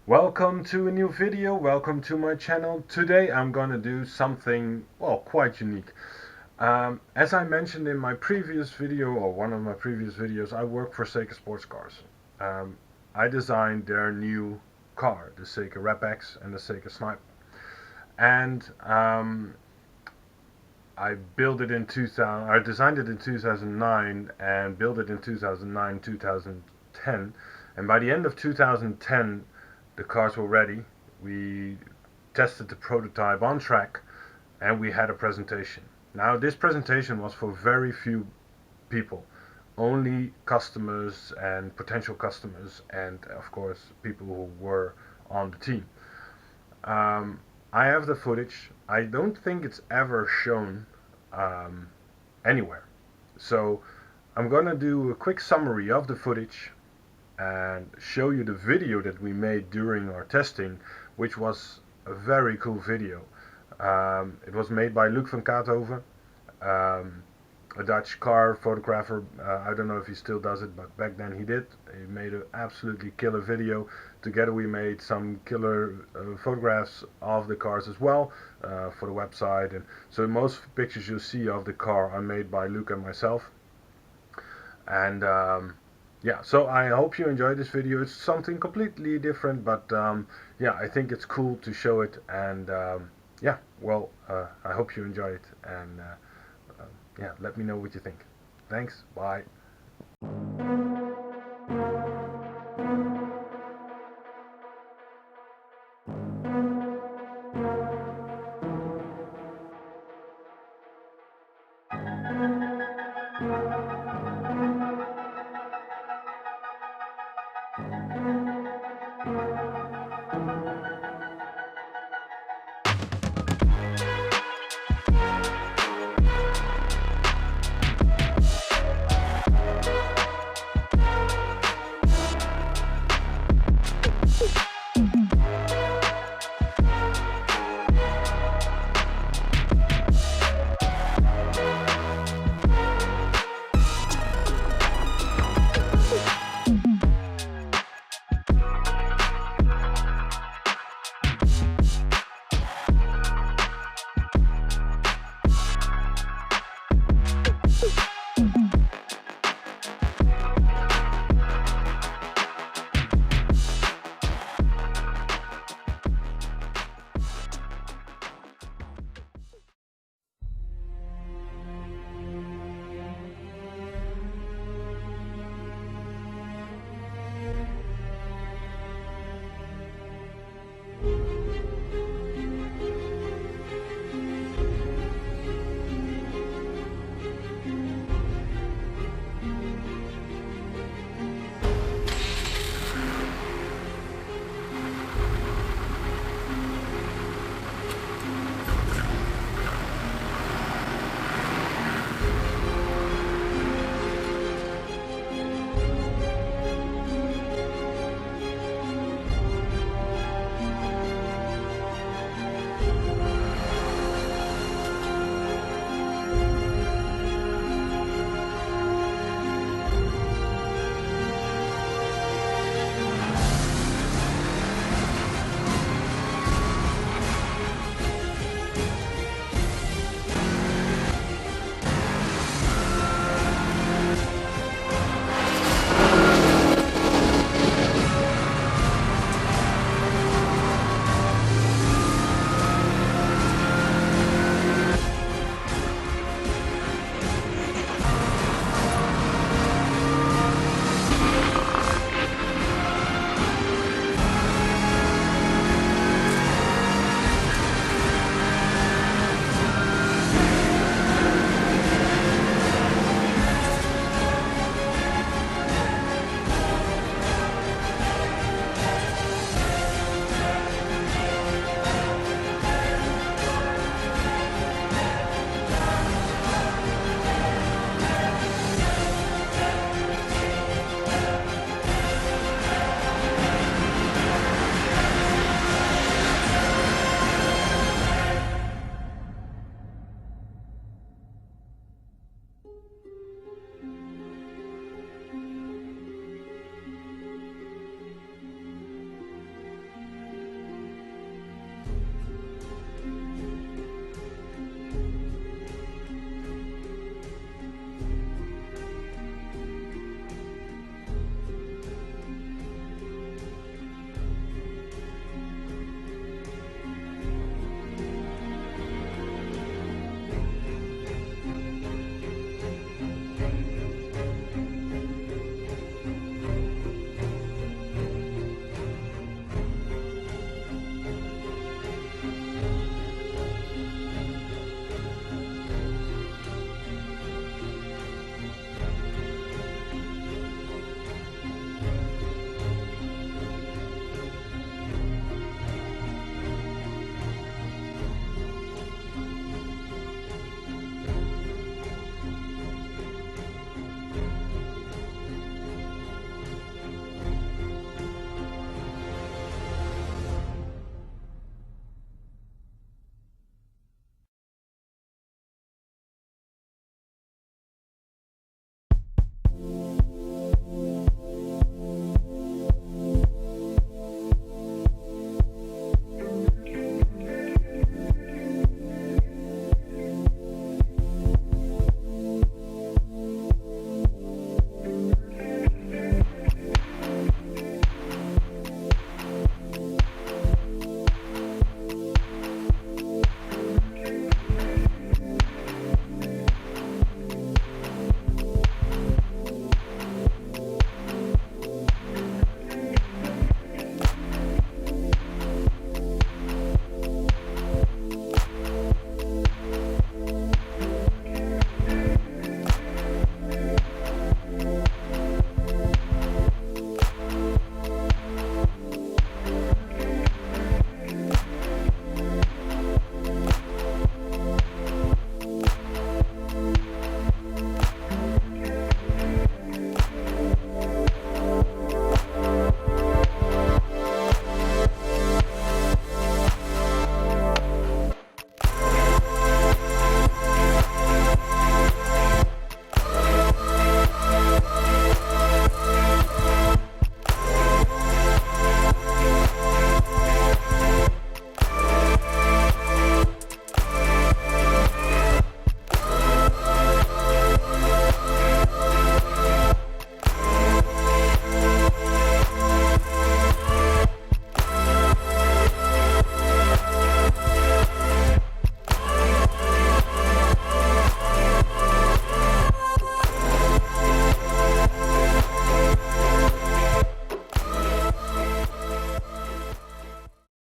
Welcome to a new video, welcome to my channel. Today I'm gonna do something, well, quite unique. As I mentioned in my previous video, or one of my previous videos, I work for Saker Sportscars. I designed their new car, the Saker RapX and the Saker Sniper. And I built it in 2000, I designed it in 2009 and built it in 2009, 2010. And by the end of 2010, the cars were ready. We tested the prototype on track and we had a presentation. Now, this presentation was for very few people, only customers and potential customers, and of course, people who were on the team. I have the footage. I don't think it's ever shown um, anywhere. So I'm gonna do a quick summary of the footage and show you the video that we made during our testing, which was a very cool video. It was made by Luuk van Kaathoven, a Dutch car photographer. I don't know if he still does it, but back then he did. He made an absolutely killer video. Together we made some killer photographs of the cars as well for the website. And so most pictures you see of the car are made by Luuk and myself. And yeah, so I hope you enjoy this video. It's something completely different, but yeah, I think it's cool to show it. And yeah, well, I hope you enjoy it. And yeah, let me know what you think. Thanks, bye.